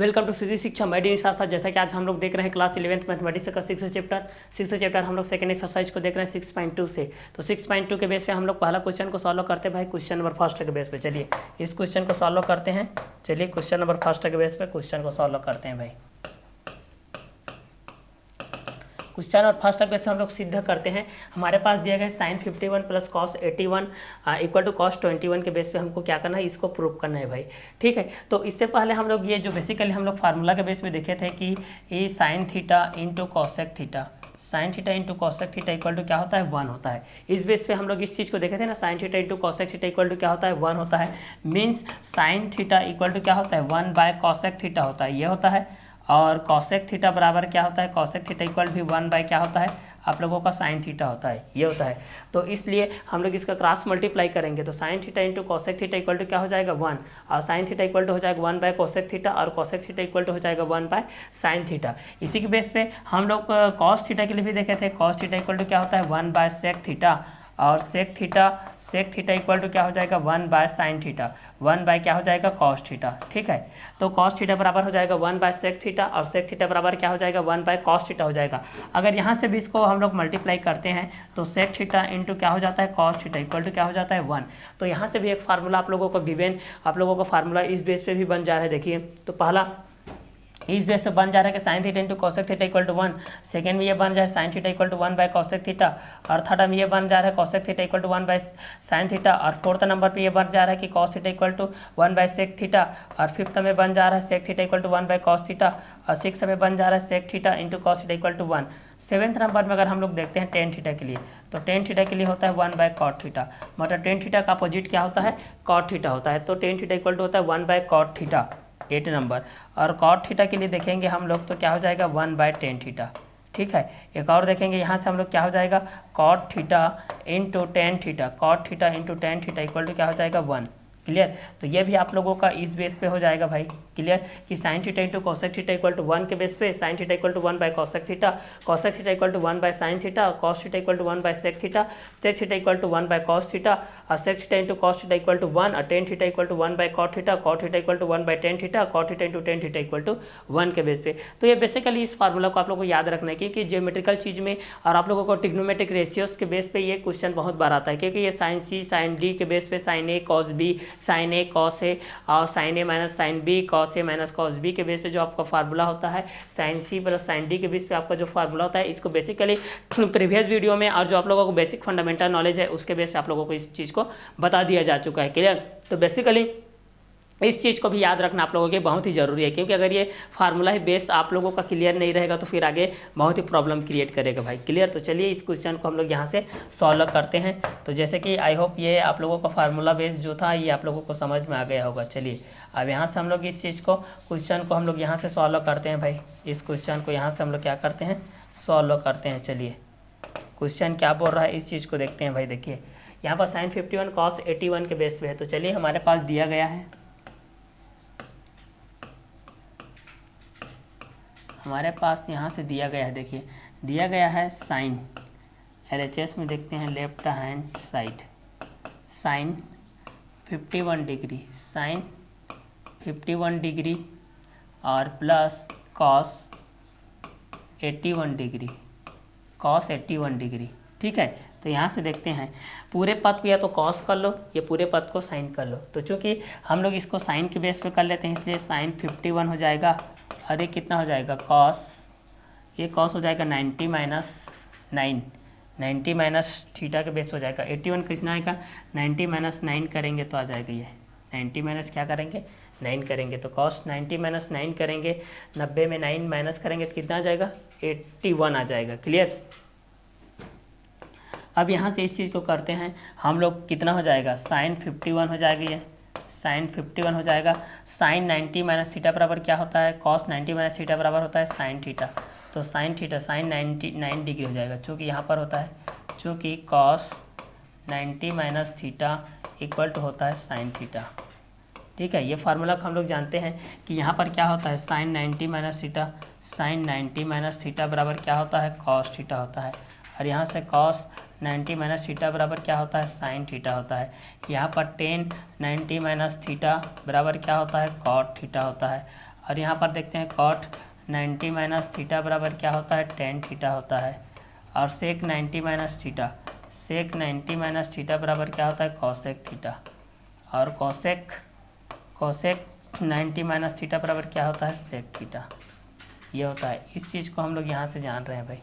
Welcome to सीधी शिक्षा मैं D निशा। जैसा कि आज हम लोग देख रहे हैं क्लास 11th मैथमेटिक्स का सिक्स चैप्टर हम लोग सेकंड एक्सरसाइज को देख रहे हैं 6.2 से। तो 6.2 के बेस पे हम लोग पहला क्वेश्चन को सॉल्व करते हैं भाई, क्वेश्चन नंबर फर्स्ट के बेस पे। चलिए इस क्वेश्चन को सॉल्व करते हैं। चलिए क्वेश्चन नंबर फर्स्ट के बेस पे क्वेश्चन को सॉल्व करते हैं भाई। क्वेश्चन और फर्स्ट क्वेश्चन हम लोग सिद्ध करते हैं। हमारे पास दिया गया sine 51 plus cos 81 equal to cos 21 के बेस पे हमको क्या करना है, इसको प्रूव करना है भाई। ठीक है, तो इससे पहले हम लोग ये जो बेसिकली हम लोग फार्मूला के बेस पे देखे थे कि ये sine theta into cosec theta, sine theta into cosec theta equal to क्या होता है, 1 होता है। इस बेस पे हम लोग इस चीज़ को देखे थे ना, sine theta into cosec theta equal to क्या होता है, 1 होता है। Means sine theta equal to क्या होता है, 1 बाय कॉसेक थीटा होता है, ये होता है। और कॉसेक थीटा बराबर क्या होता है, कॉसेक थीटा इक्वल भी 1 बाय क्या होता है आप लोगों का साइन थीटा होता है, ये होता है। तो इसलिए हम लोग इसका क्रॉस मल्टीप्लाई करेंगे तो sine theta into cosec theta equal to क्या हो जाएगा, 1। और साइन थीटा इक्वल टू हो जाएगा 1 बाय कॉसेक थीटा, और कॉसेक थीटा इक्वल टू हो जाएगा 1 बाय साइन थीटा। इसी के बेस पे हम लोग कॉस थीटा के लिए भी देखे थे, कॉस थीटा इक्वल टू क्या होता है, 1 बाय सेक थीटा, और सेक थीटा इक्वल टू क्या हो जाएगा, 1 बाय साइन थीटा, 1 बाय क्या हो जाएगा, कॉस थीटा। ठीक है, तो कॉस थीटा बराबर हो जाएगा 1 बाय सेक थीटा, और सेक थीटा बराबर क्या हो जाएगा, 1 बाय कॉस थीटा हो जाएगा। अगर यहाँ से भी इसको हम लोग मल्टीप्लाई करते हैं तो सेक थीटा इंटू क्या हो जाता है, कॉस थीटा इक्वल टू क्या हो जाता है, 1। तो यहाँ से भी एक फार्मूला आप लोगों को गिवन, आप लोगों का फार्मूला इस बेस पे भी बन जा रहा है। देखिए तो पहला इस बेस से बन जा रहा है कि sine theta into cosec theta equal to 1, second में ये बन जा रहा है sine theta equal to 1 by cosec theta, और थर्ड में ये बन जा रहा है cosec theta equal to 1 by sine theta, और फोर्थ नंबर पे ये बन जा रहा है कि cos theta equal to 1 by sec theta, और फिफ्थ में बन जा रहा है sec theta equal to 1 by cos theta, और सिक्स में बन जा रहा है sec theta into cos theta equal to 1। Seventh number में अगर हम लोग देखते हैं टेन थीटा के लिए, तो टेन थीटा के लिए होता है 1 बाय कॉट थीटा, मतलब टेन थीटा का अपोजिट क्या होता है, कॉट थीटा होता है। तो टेन थीटा इक्वल टू होता है 1 बाय कॉट थीटा, 8 नंबर। और कॉट थीटा के लिए देखेंगे हम लोग तो क्या हो जाएगा, 1 बाय टेन थीटा। ठीक है, एक और देखेंगे यहाँ से हम लोग क्या हो जाएगा, cot theta into tan theta, cot theta into tan theta equal to क्या हो जाएगा, 1। क्लियर, तो ये भी आप लोगों का इस बेस पे हो जाएगा भाई। क्लियर कि sine theta into cosec theta equal to 1 के बेस पे sine theta equal to 1 by cosec theta, cosec theta equal to 1 by sine theta, cos theta equal to 1 by sec theta, sec theta equal to 1 by cos theta, और sec theta into cos theta equal to 1, और tan theta equal to 1 by cot theta, cot theta equal to 1 bye tan theta, cot theta into tan theta equal to 1 के base पे। तो ये basically इस formula को आप लोगों को याद रखना है, क्योंकि ज्योमेट्रिकल चीज़ में और आप लोगों को ट्रिग्नोमेट्रिक रेशियोज के बेस पे ये क्वेश्चन बहुत बार आता है, क्योंकि ये साइन सी साइन डी के बेस पे sine A cos B, sine A cos A, और sine A minus sine B, cos A minus cos B के बेस पे जो आपका फार्मूला होता है, sine C plus sine D के बेस पे आपका जो फार्मूला होता है, इसको बेसिकली प्रीवियस वीडियो में और जो आप लोगों को बेसिक फंडामेंटल नॉलेज है उसके बेस पे आप लोगों को इस चीज़ को बता दिया जा चुका है। क्लियर, तो बेसिकली इस चीज़ को भी याद रखना आप लोगों के बहुत ही ज़रूरी है, क्योंकि अगर ये फार्मूला ही बेस आप लोगों का क्लियर नहीं रहेगा तो फिर आगे बहुत ही प्रॉब्लम क्रिएट करेगा भाई। क्लियर, तो चलिए इस क्वेश्चन को हम लोग यहाँ से सॉल्व करते हैं। तो जैसे कि आई होप ये आप लोगों का फार्मूला बेस जो था ये आप लोगों को समझ में आ गया होगा। चलिए अब यहाँ से हम लोग इस चीज़ को क्वेश्चन को हम लोग यहाँ से सॉल्व करते हैं भाई। इस क्वेश्चन को यहाँ से हम लोग क्या करते हैं, सॉल्व करते हैं। चलिए क्वेश्चन क्या बोल रहा है इस चीज़ को देखते हैं भाई। देखिए यहाँ पर साइन 51 कॉस 81 के बेस पे है। तो चलिए हमारे पास दिया गया है, हमारे पास यहाँ से दिया गया है, देखिए दिया गया है साइन, LHS में देखते हैं left hand side, sine 51 degree, sine 51 degree और plus cos 81 degree, cos 81 degree. ठीक है, तो यहाँ से देखते हैं पूरे पद को या तो कॉस कर लो या पूरे पद को साइन कर लो। तो चूँकि हम लोग इसको साइन के बेस पे कर लेते हैं इसलिए साइन 51 हो जाएगा, और ये कितना हो जाएगा कॉस, ये कॉस हो जाएगा 90 माइनस 9, 90 माइनस थीटा के बेस हो जाएगा। 81 कितना आएगा, 90 माइनस 9 करेंगे तो आ जाएगा ये 90 माइनस क्या करेंगे, 9 करेंगे। तो कॉस 90 माइनस 9 करेंगे, 90 में 9 माइनस करेंगे तो कितना आ जाएगा, 81 आ जाएगा। क्लियर, अब यहाँ से इस चीज़ को करते हैं हम लोग, कितना हो जाएगा, साइन 51 हो जाएगा, ये साइन 51 हो जाएगा। साइन 90 माइनस थीटा बराबर क्या होता है, कॉस 90 माइनस थीटा बराबर होता है साइन थीटा। तो साइन थीटा साइन 99 डिग्री हो जाएगा, चूँकि यहाँ पर होता है, चूँकि cos 90 minus theta equal to होता है साइन थीटा। ठीक है, ये फार्मूला हम लोग जानते हैं कि यहाँ पर क्या होता है, sine 90 minus theta, sine 90 minus theta बराबर क्या होता है, कॉस थीटा होता है। और यहाँ से कॉस 90 माइनस थीटा बराबर क्या होता है, साइन थीटा होता है। यहाँ पर टेन 90 माइनस थीटा बराबर क्या होता है, कॉट थीटा होता है। और यहाँ पर देखते हैं कॉट 90 माइनस थीटा बराबर क्या होता है, टेन थीटा होता है। और सेक 90 minus theta, sec 90 minus theta बराबर क्या होता है, कॉसेक थीटा। और कोसेक 90 माइनस थीटा बराबर क्या होता है, सेक थीटा। ये होता है। इस चीज़ को हम लोग यहाँ से जान रहे हैं भाई,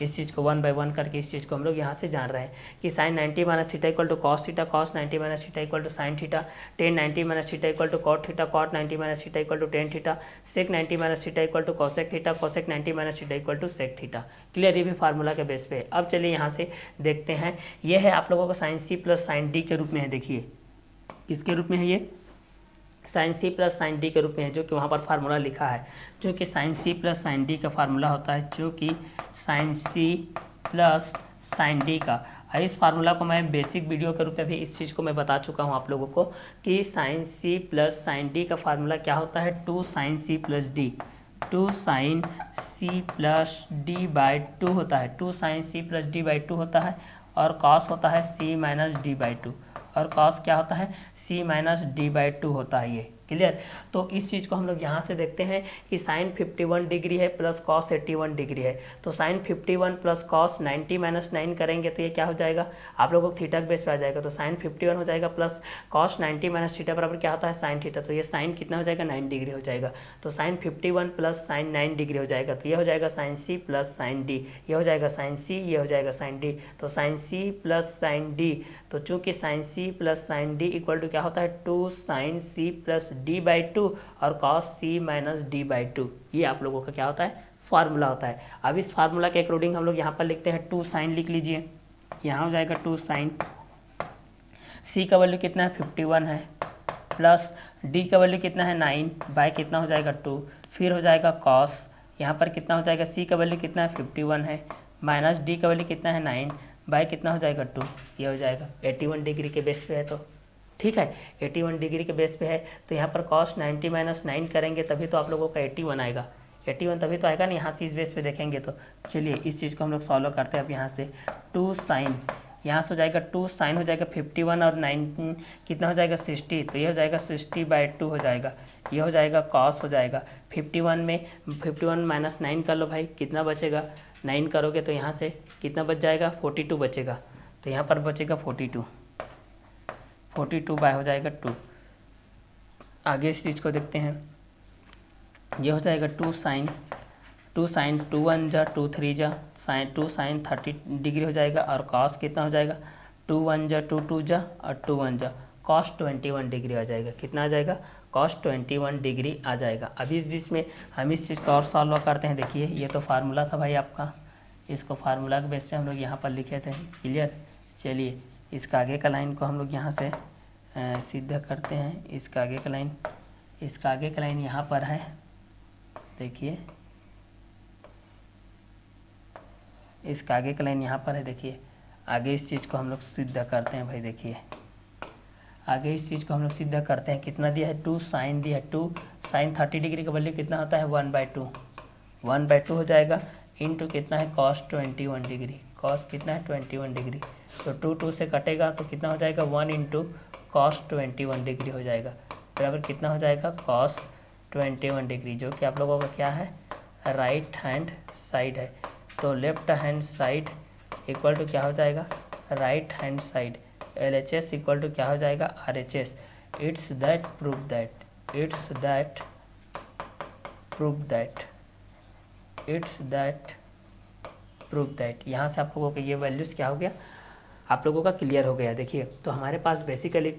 इस चीज़ को 1 बाय 1 करके इस चीज़ को हम लोग यहाँ से जान रहे हैं कि sine 90 minus theta equal to cos theta, cos 90 minus theta equal to sine theta, tan 90 minus theta equal to cot theta, cot 90 minus theta equal to tan theta, sec 90 minus theta equal to cosec theta, cosec 90 minus theta equal to sec theta. Clear, ये भी formula के base पे। अब चलिए यहाँ से देखते हैं, ये है आप लोगों का sine C plus sine D के रूप में है। देखिए किसके रूप में है, ये sine C plus sine D के रूप में है, जो कि वहाँ पर फार्मूला लिखा है, जो कि sine C plus sine D का फार्मूला होता है, जो कि sine C plus sine D का। इस फार्मूला को मैं बेसिक वीडियो के रूप में भी इस चीज़ को मैं बता चुका हूँ आप लोगों को कि sine C plus sine D का फार्मूला क्या होता है, two sine C plus D, two sine C plus D by two होता है, two sine C plus D by two होता है। और कॉस होता है C minus D by two, और कॉस क्या होता है, C minus D by two होता है ये। क्लियर, तो इस चीज़ को हम लोग यहाँ से देखते हैं कि साइन 51 डिग्री है प्लस कॉस 81 डिग्री है। तो साइन 51 प्लस कॉस 90 माइनस 9 करेंगे तो ये क्या हो जाएगा, आप लोगों को थीटा के बेस पे आ जाएगा। तो साइन 51 हो जाएगा प्लस कॉस 90 माइनस थीटा बराबर क्या होता है, साइन थीटा। तो ये साइन कितना हो जाएगा, 9 डिग्री हो जाएगा। तो साइन 51 प्लस साइन 9 डिग्री हो जाएगा। तो ये हो जाएगा sine C plus sine D, ये हो जाएगा साइन सी, ये हो जाएगा साइन डी। तो sine C plus sine D, तो चूंकि sine C plus sine D equal to क्या होता है, two sine C plus D by two और cos C minus D by two, ये आप लोगों का क्या होता है, फार्मूला होता है। अब इस फार्मूला के अकॉर्डिंग हम लोग यहाँ पर लिखते हैं, टू साइन लिख लीजिए, यहाँ हो जाएगा टू साइन, सी का वैल्यू कितना है 51 है, प्लस डी का वैल्यू कितना है 9 बाय कितना हो जाएगा 2, फिर हो जाएगा कॉस, यहाँ पर कितना हो जाएगा, सी का वैल्यू कितना है 51 है, माइनस डी का वैल्यू कितना है 9 बाय कितना हो जाएगा 2, ये हो जाएगा 81 डिग्री के बेस पे है। तो ठीक है, 81 डिग्री के बेस पे है। तो यहाँ पर कॉस 90 माइनस 9 करेंगे तभी तो आप लोगों का 81 आएगा, 81 तभी तो आएगा ना, यहाँ से इस बेस पे देखेंगे। तो चलिए इस चीज़ को हम लोग सॉल्व करते हैं। अब यहाँ से टू साइन, यहाँ से हो जाएगा टू साइन हो जाएगा 51 और 9 कितना हो जाएगा 60, तो ये हो जाएगा 60 बाई 2 हो जाएगा, ये हो जाएगा कॉस हो जाएगा 51 में 51 माइनस 9 कर लो भाई, कितना बचेगा, 9 करोगे तो यहाँ से कितना बच जाएगा, 42 बचेगा। तो यहाँ पर बचेगा 42 बाय हो जाएगा 2। आगे इस चीज़ को देखते हैं, ये हो जाएगा टू साइन 2 1 जा 2 3 जा साइन 2 साइन 30 डिग्री हो जाएगा। और कॉस कितना हो जाएगा, 2 1 जा 2 2 जा और 2 1 जा कॉस 21 डिग्री आ जाएगा। कितना आ जाएगा, कॉस 21 डिग्री आ जाएगा। अभी इस बीच में हम इस चीज़ को और सॉल्व करते हैं। देखिए ये तो फार्मूला था भाई आपका, इसको फार्मूला के बेस पे हम लोग यहाँ पर लिखे थे। क्लियर, चलिए इसका आगे का लाइन को हम लोग यहाँ से सिद्ध करते हैं। इसका आगे का लाइन यहाँ पर है, देखिए इसका आगे का लाइन यहाँ पर है। देखिए आगे इस चीज़ को हम लोग सिद्ध करते हैं भाई। देखिए आगे इस चीज़ को हम लोग सिद्ध करते हैं। कितना दिया है, 2 साइन दिया है, 2 साइन 30 डिग्री का वैल्यू कितना होता है 1/2 हो जाएगा, इंटू कितना है कॉस 21 डिग्री, कॉस कितना है 21 डिग्री। तो 2 2 से कटेगा तो कितना हो जाएगा 1 इंटू कॉस 21 डिग्री हो जाएगा, बराबर कितना हो जाएगा कॉस 21 डिग्री, जो कि आप लोगों का क्या है, राइट हैंड साइड है। तो left hand side equal to क्या हो जाएगा, right hand side, LHS equal to क्या हो जाएगा RHS। It's that prove that यहाँ से आप लोगों के ये वैल्यूज़ क्या हो गया, आप लोगों का क्लियर हो गया। देखिए तो हमारे पास बेसिकली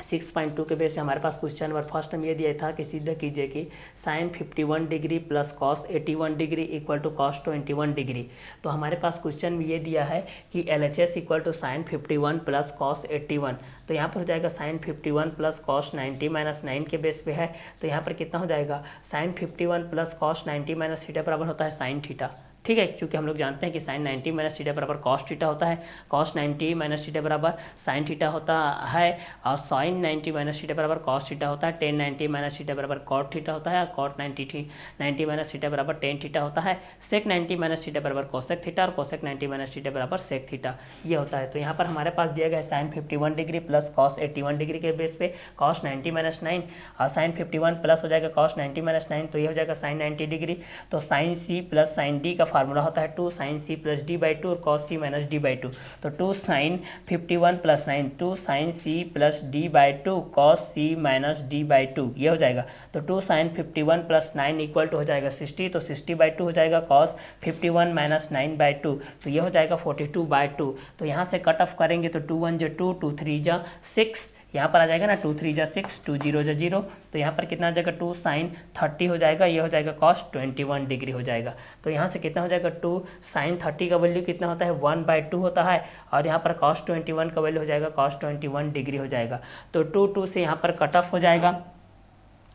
6.2 के बेस से हमारे पास क्वेश्चन नंबर फर्स्ट में ये दिया था कि सिद्ध कीजिए कि sine 51 degree plus cos 81 degree equal to cos 21 degree. तो हमारे पास क्वेश्चन में ये दिया है कि LHS equal to sine 51 plus cos 81। तो यहाँ पर हो जाएगा साइन 51 प्लस कॉस 90 माइनस 9 के बेस पे है। तो यहाँ पर कितना हो जाएगा, sine 51 plus cos 90 minus theta बराबर होता है साइन थीटा। ठीक है, क्योंकि हम लोग जानते हैं कि साइन 90 माइनस थीटा बराबर कॉस थीटा होता है, कॉस 90 माइनस थीटा बराबर साइन थीटा होता है, और साइन 90 माइनस थीटा बराबर कॉस थीटा होता है, टेन 90 माइनस थीटा बराबर कॉट थीटा होता है, और कॉट 90 माइनस थीटा बराबर टेन थीटा होता है, सेक 90 माइनस थीटा बराबर कोसेक थीटा, और कोसेक 90 माइनस थीटा बराबर सेक थीटा, ये होता है। तो यहाँ पर हमारे पास दिया गया है sine 51 degree plus cos 81 degree के बेस पे कॉस 90 माइनस 9, और साइन 51 प्लस हो जाएगा कॉस 90 माइनस 9, तो ये हो जाएगा साइन 90 डिग्री। तो sine C plus sine D का फार्मूला होता है 2 sine C plus D by 2 और cos C minus D by 2। तो 2 sine 51 plus 9, 2 sine C plus D by 2 cos C minus D by 2, ये हो जाएगा। तो 2 साइन 51 प्लस 9 इक्वल टू हो जाएगा 60, तो 60 बाई 2 हो जाएगा कॉस 51 माइनस 9 बाई 2, तो ये हो जाएगा 42 बाई 2। तो यहाँ से कट ऑफ करेंगे तो 2 1 जा 2, 2 3 जा 6, यहाँ पर आ जाएगा ना 2 3 जा 6, 2 0 जा 0, तो यहाँ पर कितना आ जाएगा 2 साइन 30 हो जाएगा, ये हो जाएगा कॉस 21 डिग्री हो जाएगा। तो यहाँ से कितना हो जाएगा 2 साइन 30 का वैल्यू कितना होता है 1/2 होता है, और यहाँ पर कॉस 21 का वैल्यू हो जाएगा कॉस 21 डिग्री हो जाएगा। तो 2 से यहाँ पर कट ऑफ हो जाएगा,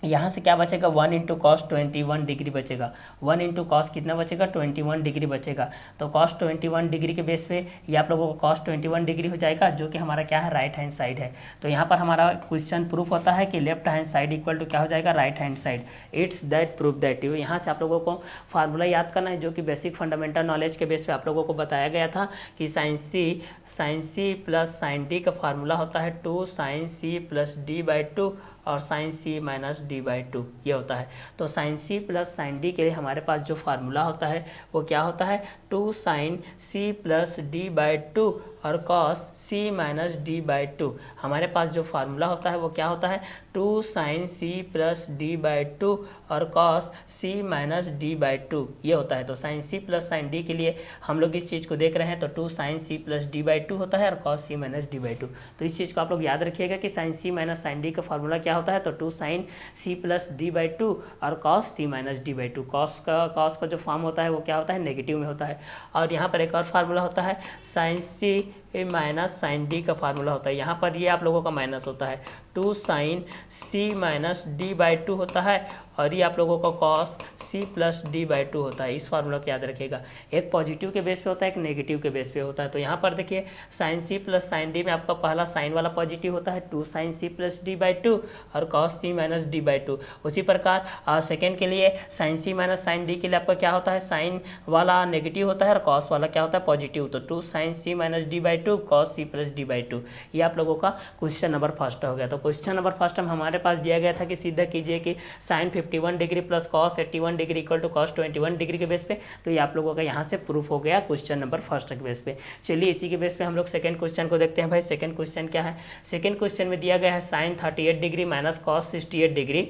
यहाँ से क्या बचेगा 1 इंटू कॉस 21 डिग्री बचेगा, 1 इंटू कॉस कितना बचेगा 21 डिग्री बचेगा। तो कॉस 21 डिग्री के बेस पे ये आप लोगों को कॉस 21 डिग्री हो जाएगा, जो कि हमारा क्या है राइट हैंड साइड है। तो यहाँ पर हमारा क्वेश्चन प्रूफ होता है कि left hand side equal to क्या हो जाएगा right hand side. It's that proof that. यहाँ से आप लोगों को फार्मूला याद करना है, जो कि बेसिक फंडामेंटल नॉलेज के बेस पे आप लोगों को बताया गया था कि sine C plus sine D का फार्मूला होता है 2 sine C plus D by 2 और sine C minus D by 2, ये होता है। तो sine C plus sine D के लिए हमारे पास जो फार्मूला होता है वो क्या होता है 2 sine C plus D by 2 और cos C minus D by 2। हमारे पास जो फार्मूला होता है वो क्या होता है 2 sine C plus D by 2 और cos C minus D by 2, ये होता है। तो sine C plus sine D के लिए हम लोग इस चीज़ को देख रहे हैं, तो 2 sine C plus D by 2 होता है और cos C minus D by 2। तो इस चीज़ को आप लोग याद रखिएगा कि sine C minus sine D का फार्मूला क्या होता है, तो 2 sine C plus D by 2 और cos C minus D by 2। Cos का जो फॉर्म होता है वो क्या होता है नेगेटिव में होता है। और यहाँ पर एक और फार्मूला होता है sine C minus sine D का फार्मूला होता है, यहाँ पर ये आप लोगों का माइनस होता है 2 sine C minus D by 2 होता है, और ये आप लोगों का cos C plus D by 2 होता है। इस फार्मूला को याद रखिएगा, एक पॉजिटिव के बेस पे होता है एक नेगेटिव के बेस पे होता है। तो यहाँ पर देखिए sine C plus sine D में आपका पहला साइन वाला पॉजिटिव होता है 2 sine C plus D by 2 और cos C minus D by 2। उसी प्रकार सेकेंड के लिए sine C minus sine D के लिए आपका क्या होता है साइन वाला नेगेटिव होता है और कॉस वाला क्या होता है पॉजिटिव। तो 2 sine C minus D by 2 cos C plus D by 2, ये आप लोगों का क्वेश्चन नंबर फर्स्ट हो गया। तो क्वेश्चन नंबर फर्स्ट में हमारे पास दिया गया था कि सीधा कीजिए कि sine 51 degree plus cos 81 degree equal to cos 21 degree के बेस पे। तो ये आप लोगों का यहाँ से प्रूफ हो गया क्वेश्चन नंबर फर्स्ट के बेस पे। चलिए इसी के बेस पे हम लोग सेकंड क्वेश्चन को देखते हैं। भाई सेकंड क्वेश्चन क्या है, सेकंड क्वेश्चन में दिया गया है sine 38 degree minus cos 68 degree,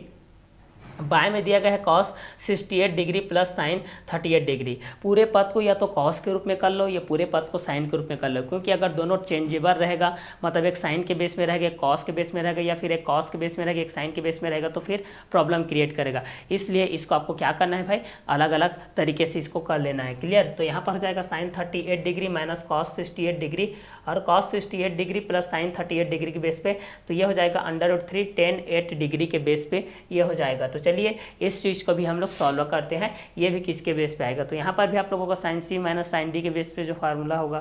by में दिया गया है cos 68 degree plus sine 38 degree. पूरे पद को या तो कॉस के रूप में कर लो या पूरे पद को साइन के रूप में कर लो, क्योंकि अगर दोनों चेंजेबल रहेगा, मतलब एक साइन के बेस में रहेगा एक कॉस के बेस में रहेगा, या फिर एक कॉस के बेस में रहेगा एक साइन के बेस में रहेगा, तो फिर प्रॉब्लम क्रिएट करेगा। इसलिए इसको आपको क्या करना है भाई, अलग अलग तरीके से इसको कर लेना है। क्लियर। तो यहाँ पर हो जाएगा sine 38 degree minus cos 68 degree और cos 68 degree plus sine 38 degree के बेस पे, तो ये हो जाएगा √3 tan 8 डिग्री के बेस पे ये हो जाएगा। तो चलिए इस चीज़ को भी हम लोग सॉल्व करते हैं, ये भी किसके बेस पे आएगा। तो यहाँ पर भी आप लोगों का sine C minus sine D के बेस पे जो फार्मूला होगा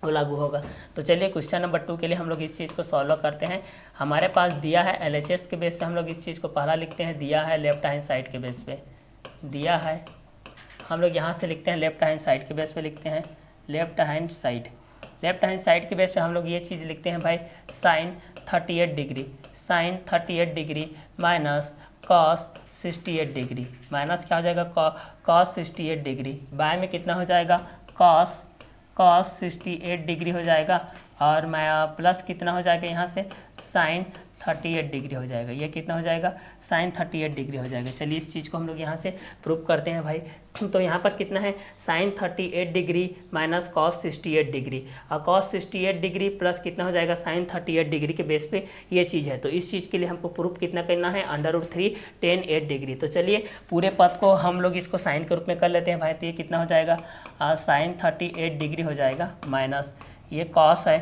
वो लागू होगा। तो चलिए क्वेश्चन नंबर 2 के लिए हम लोग इस चीज़ को सॉल्व करते हैं। हमारे पास दिया है LHS के बेस पे, हम लोग इस चीज़ को पहला लिखते हैं, दिया है लेफ्ट हैंड साइड के बेस पे, दिया है हम लोग यहाँ से लिखते हैं लेफ्ट हैंड साइड के बेस पे लिखते हैं, left hand side. Left hand side के बेस पे हम लोग ये चीज़ लिखते हैं भाई sine 38 degree, sine 38 degree minus cos 68 degree, minus क्या हो जाएगा कॉस 68 डिग्री, बाय में कितना हो जाएगा कॉस 68 डिग्री हो जाएगा, और मैं प्लस कितना हो जाएगा यहाँ से साइन 38 डिग्री हो जाएगा। ये कितना हो जाएगा साइन 38 डिग्री हो जाएगा। चलिए इस चीज़ को हम लोग यहाँ से प्रूव करते हैं भाई। तो यहाँ पर कितना है sine 38 degree minus cos 68 degree, और कॉस 68 डिग्री प्लस कितना हो जाएगा साइन 38 डिग्री के बेस पे ये चीज़ है। तो इस चीज़ के लिए हमको प्रूफ कितना करना है √3 tan 8 डिग्री। तो चलिए पूरे पद को हम लोग इसको साइन के रूप में कर लेते हैं भाई। तो ये कितना हो जाएगा साइन 38 डिग्री हो जाएगा माइनस ये कॉस है,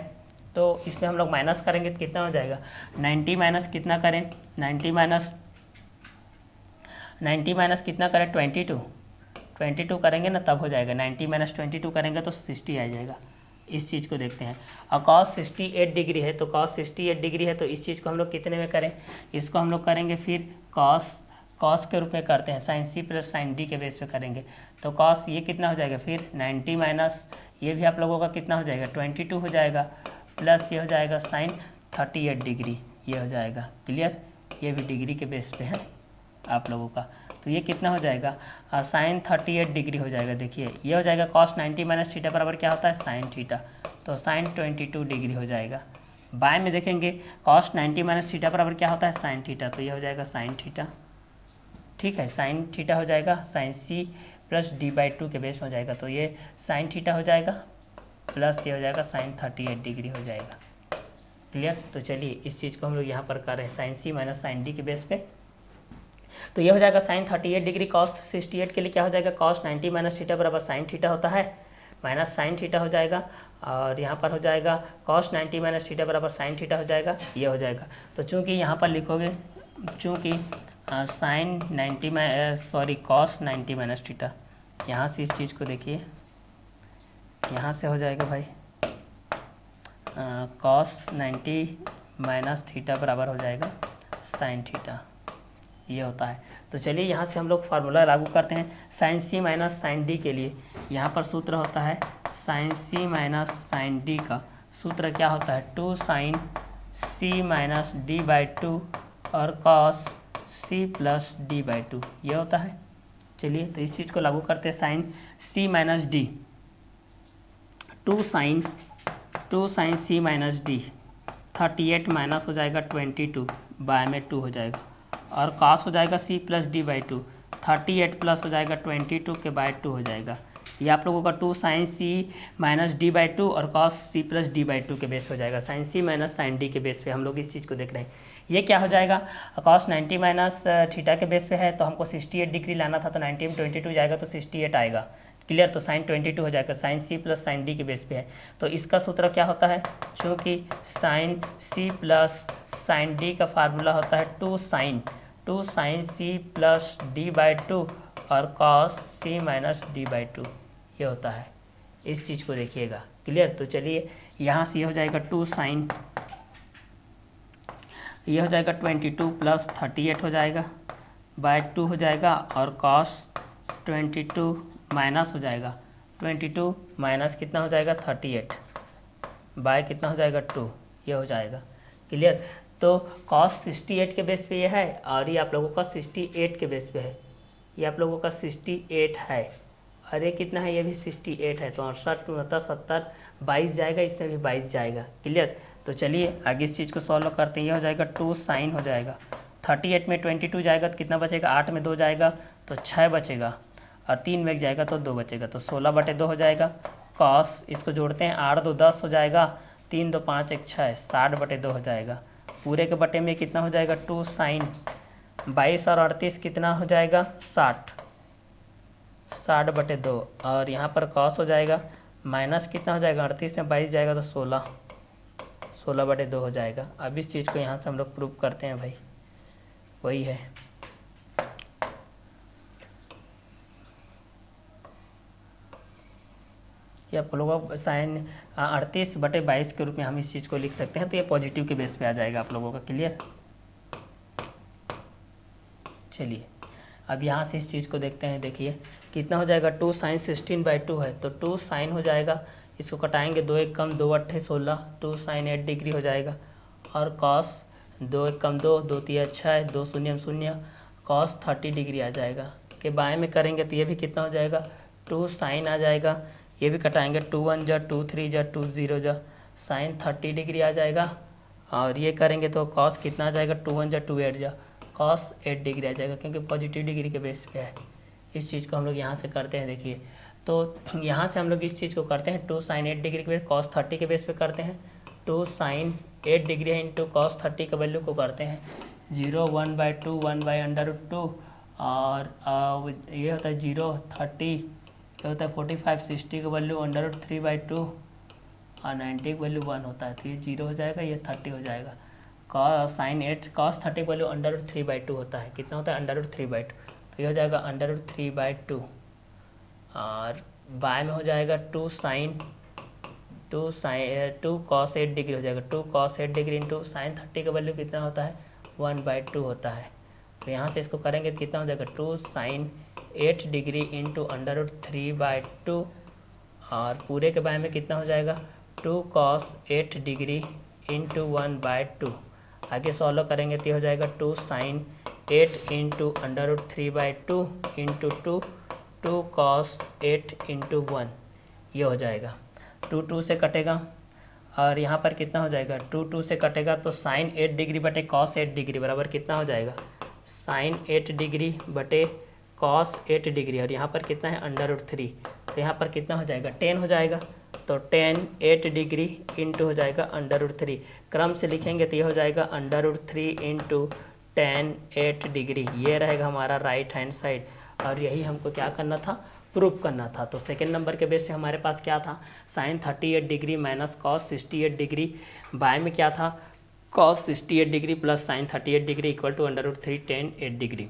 तो इसमें हम लोग माइनस करेंगे तो कितना हो जाएगा 90 माइनस कितना करें 90 माइनस कितना करें 22 22 करेंगे ना तब हो जाएगा, 90 माइनस 22 करेंगे तो 60 आ जाएगा। इस चीज़ को देखते हैं। और cos 68 डिग्री है, तो cos 68 डिग्री है तो इस चीज़ को हम लोग कितने में करें, इसको हम लोग करेंगे फिर cos के रूप में करते हैं, sin c plus sin d के बेस पे करेंगे। तो cos ये कितना हो जाएगा फिर 90 माइनस ये भी आप लोगों का कितना हो जाएगा 22 हो जाएगा, प्लस ये हो जाएगा sin 38 डिग्री, ये हो जाएगा। क्लियर, ये भी डिग्री के बेस पे है आप लोगों का। तो ये कितना हो जाएगा sin 38 डिग्री हो जाएगा। देखिए ये हो जाएगा cos 90 माइनस थीटा बराबर क्या होता है sin थीटा, तो sin 22 डिग्री हो जाएगा। बाएं में देखेंगे cos 90 माइनस थीटा बराबर क्या होता है sin थीटा, तो ये हो जाएगा sin थीटा। ठीक है, sin थीटा हो जाएगा sin c प्लस d/2 के बेस में हो जाएगा, तो ये sin थीटा हो जाएगा प्लस ये हो जाएगा sin 38 डिग्री हो जाएगा। क्लियर, तो चलिए इस चीज़ को हम लोग यहाँ पर कर रहे हैं sin c minus sin d के बेस पे। तो ये हो जाएगा sin 38 डिग्री cos 68 के लिए क्या हो जाएगा cos 90 माइनस थीटा बराबर sin थीटा होता है, माइनस sin थीटा हो जाएगा, और यहाँ पर हो जाएगा cos 90 माइनस थीटा बराबर sin थीटा हो जाएगा, ये हो जाएगा। तो चूँकि यहाँ पर लिखोगे चूँकि sin 90 cos 90 माइनस थीटा, यहाँ से इस चीज़ को देखिए, यहाँ से हो जाएगा भाई cos 90 माइनस थीटा बराबर हो जाएगा sin थीटा, ये होता है। तो चलिए यहाँ से हम लोग फार्मूला लागू करते हैं sin c minus sin d के लिए। यहाँ पर सूत्र होता है sin c minus sin d का सूत्र क्या होता है 2 sin c माइनस d/2 और cos c प्लस d/2, ये होता है। चलिए तो इस चीज़ को लागू करते हैं sin c minus d, 2 sin c minus d, 38 minus हो जाएगा 22 बाय में 2 हो जाएगा, और cos हो जाएगा c प्लस d/2, 38 प्लस हो जाएगा 22 के बाय 2 हो जाएगा। ये आप लोगों का 2 sin c माइनस d/2 और cos c प्लस d/2 के बेस पे हो जाएगा। sin c minus sin d के बेस पे हम लोग इस चीज़ को देख रहे हैं। ये क्या हो जाएगा cos 90 माइनस थीटा के बेस पे है, तो हमको 68 डिग्री लाना था, तो 90 में 22 जाएगा तो 68 आएगा। क्लियर, तो sin 22 हो जाएगा, sin c plus sin d के बेस पे है। तो इसका सूत्र क्या होता है, चूँकि sin c plus sin d का फार्मूला होता है 2 sin c प्लस d/2 और cos c माइनस d/2, ये होता है। इस चीज़ को देखिएगा। क्लियर, तो चलिए यहाँ से ये हो जाएगा 2 sin, ये हो जाएगा 22 प्लस 38 हो जाएगा बाय 2 हो जाएगा, और cos 22 माइनस हो जाएगा 22 माइनस कितना हो जाएगा 38 बाय कितना हो जाएगा 2, ये हो जाएगा। क्लियर, तो cos 68 के बेस पे ये है, और ये आप लोगों का 68 के बेस पे है, ये आप लोगों का 68 है, और ये कितना है, ये भी 68 है, तो 68 69 70 22 जाएगा, इसमें भी 22 जाएगा। क्लियर, तो चलिए आगे इस चीज़ को सॉल्व करते हैं। ये हो जाएगा 2 sin हो जाएगा, 38 में 22 जाएगा तो कितना बचेगा, 8 में 2 जाएगा तो 6 बचेगा, और 3 में जाएगा तो 2 बचेगा, तो 16/2 हो जाएगा। cos इसको जोड़ते हैं, 8 2 10 हो जाएगा, 3 2 5 1 6, 60/2 हो जाएगा। पूरे के बटे में कितना हो जाएगा 2 sin 22 और 38 कितना हो जाएगा 60/2, और यहाँ पर cos हो जाएगा माइनस कितना हो जाएगा 38 में 22 जाएगा तो 16/2 हो जाएगा। अब इस चीज़ को यहाँ से हम लोग प्रूव करते हैं भाई, वही है। ये आप लोगों को sin 38/22 के रूप में हम इस चीज़ को लिख सकते हैं, तो ये पॉजिटिव के बेस पे आ जाएगा आप लोगों का। क्लियर, चलिए अब यहाँ से इस चीज़ को देखते हैं। देखिए कितना हो जाएगा 2 sin 16/2 है, तो 2 sin हो जाएगा, इसको कटाएंगे, 2 1 कम 2 8 16, 2 sin 8 डिग्री हो जाएगा, और cos 2 1 कम 2 2 3 6 2 0 0 cos 30 डिग्री आ जाएगा। के बाएं में करेंगे तो ये भी कितना हो जाएगा 2 sin आ जाएगा, ये भी कटाएंगे, 2 1 जा 2 3 जा 2 0 जा sin 30 डिग्री आ जाएगा, और ये करेंगे तो cos कितना आ जाएगा 2 1 जा 2 8 जा cos 8 डिग्री आ जाएगा, क्योंकि पॉजिटिव डिग्री के बेस पे है। इस चीज़ को हम लोग यहाँ से करते हैं। देखिए तो यहाँ से हम लोग इस चीज़ को करते हैं 2 sin 8 डिग्री के बेस cos 30 के बेस पे करते हैं, 2 sin 8 डिग्री है इंटू cos 30 का वैल्यू को करते हैं 0 1/2 1/√2, और ये होता है 0 30, ये होता है 45 60 का वैल्यू √3/2, और 90 का वैल्यू 1 होता है, तो ये 0 हो जाएगा, ये 30 हो जाएगा। sin 8 cos 30 का वैल्यू √3/2 होता है, कितना होता है √3/2, तो ये हो जाएगा √3/2, और बाय में हो जाएगा 2 cos 8 डिग्री हो जाएगा। 2 cos 8 डिग्री इंटू साइन 30 का वैल्यू कितना होता है 1/2 होता है। तो यहाँ से इसको करेंगे तो कितना हो जाएगा 2 sin 8 डिग्री इंटू √3/2 और पूरे के बारे में कितना हो जाएगा 2 cos 8 डिग्री इंटू 1/2। आगे सॉल्व करेंगे तो ये हो जाएगा 2 sin 8 into √3/2 into 2 cos 8 into 1, ये हो जाएगा 2 से कटेगा और यहाँ पर कितना हो जाएगा 2 से कटेगा तो साइन 8 डिग्री बटे cos 8 डिग्री बराबर कितना हो जाएगा साइन 8 डिग्री बटे cos 8 डिग्री और यहाँ पर कितना है √3, तो यहाँ पर कितना हो जाएगा 10 हो जाएगा। तो 10 8 डिग्री इंटू हो जाएगा √3, क्रम से लिखेंगे तो ये हो जाएगा √3 इंटू 10 8 डिग्री, ये रहेगा हमारा राइट हैंड साइड। और यही हमको क्या करना था प्रूफ करना था। तो सेकेंड नंबर के बेस पे हमारे पास क्या था sine 38 degree minus cos 68 degree, by में क्या था cos 68 degree plus sine 38 degree equal to √3 10 8 degree.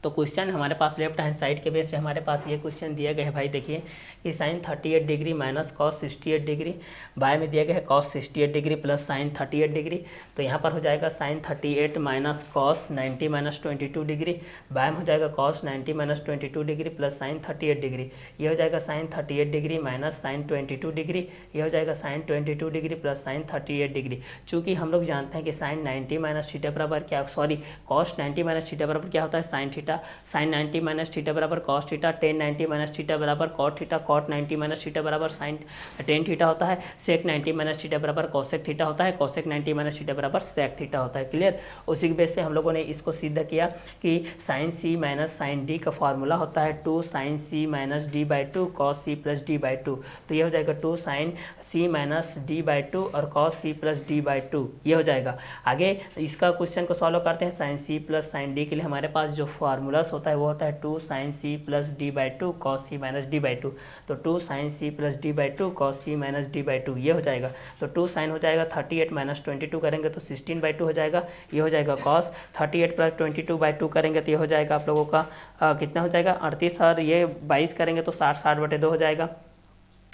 तो क्वेश्चन हमारे पास लेफ्ट हैंड साइड के बेस पे हमारे पास ये क्वेश्चन दिया गया है भाई। देखिए कि sine 38 degree minus cos 68 degree, by में दिया गया है cos 68 degree plus sine 38 degree. तो यहाँ पर हो जाएगा sine 38 minus cos 90 minus 22 degree, by में हो जाएगा cos 90 minus 22 degree plus sine 38 degree, ये हो जाएगा sine 38 degree minus sine 22 degree, ये हो जाएगा sine 22 degree plus sine 38 degree. चूँकि हम लोग जानते हैं कि साइन 90 माइनस थीटा बराबर क्या cos 90 माइनस थीटा बराबर क्या होता है sine theta, sine 90 minus theta बराबर cos theta, tan 90 minus theta बराबर cot theta, cot 90 minus theta बराबर साइन टेन थीटा होता है, सेक 90 माइनस थीटा बराबर कोसेक थीटा होता है, कोसेक 90 माइनस थीटा बराबर सेक थीटा होता है। क्लियर। उसी के बेस पे हम लोगों ने इसको सिद्ध किया कि sine C minus sine D का फॉर्मूला होता है 2 sin c minus d/2 cos c plus d/2। तो ये हो जाएगा 2 sin c माइनस d/2 और cos c प्लस d/2, ये हो जाएगा। आगे इसका क्वेश्चन को सॉल्व करते हैं। Sine c plus sine d के लिए हमारे पास जो फॉर्मूलास होता है वो होता है 2 sin c plus d/2 cos c minus d/2। तो 2 sin c plus d/2 cos c minus d/2, ये हो जाएगा। तो 2 sin हो जाएगा 38 माइनस 22 करेंगे तो 16/2 हो जाएगा, ये हो जाएगा cos 38 प्लस 22/2 करेंगे तो ये हो जाएगा आप लोगों का कितना हो जाएगा 38 और ये 22 करेंगे तो 60/2 हो जाएगा।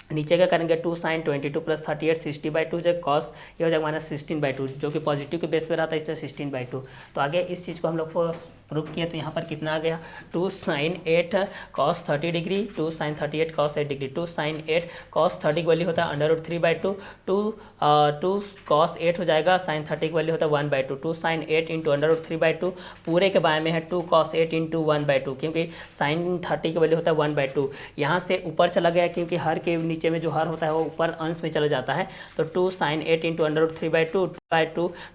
नीचे क्या करेंगे 2 sin 22 प्लस 38 60/2 जो cos, ये हो जाएगा माइनस 16/2 जो कि पॉजिटिव के बेस पे रहा था इसलिए 16/2। तो आगे इस चीज़ को हम लोग प्रूफ किया तो यहाँ पर कितना आ गया 2 sin 8 cos 30 degree, 2 sin 38 cos 8 degree. 2 sin 8 cos 30 की वैल्यू होता है √3/2, 2 cos 8 हो जाएगा, sin 30 की वैल्यू होता है 1/2, 2 sin 8 इंटू √3/2, पूरे के बारे में है 2 cos 8 इंटू 1/2 क्योंकि sin 30 की वैल्यू होता है 1/2। यहाँ से ऊपर चला गया क्योंकि हर के नीचे में जो हर होता है वो ऊपर अंश में चला जाता है। तो 2 sin 8 इंटू √3/2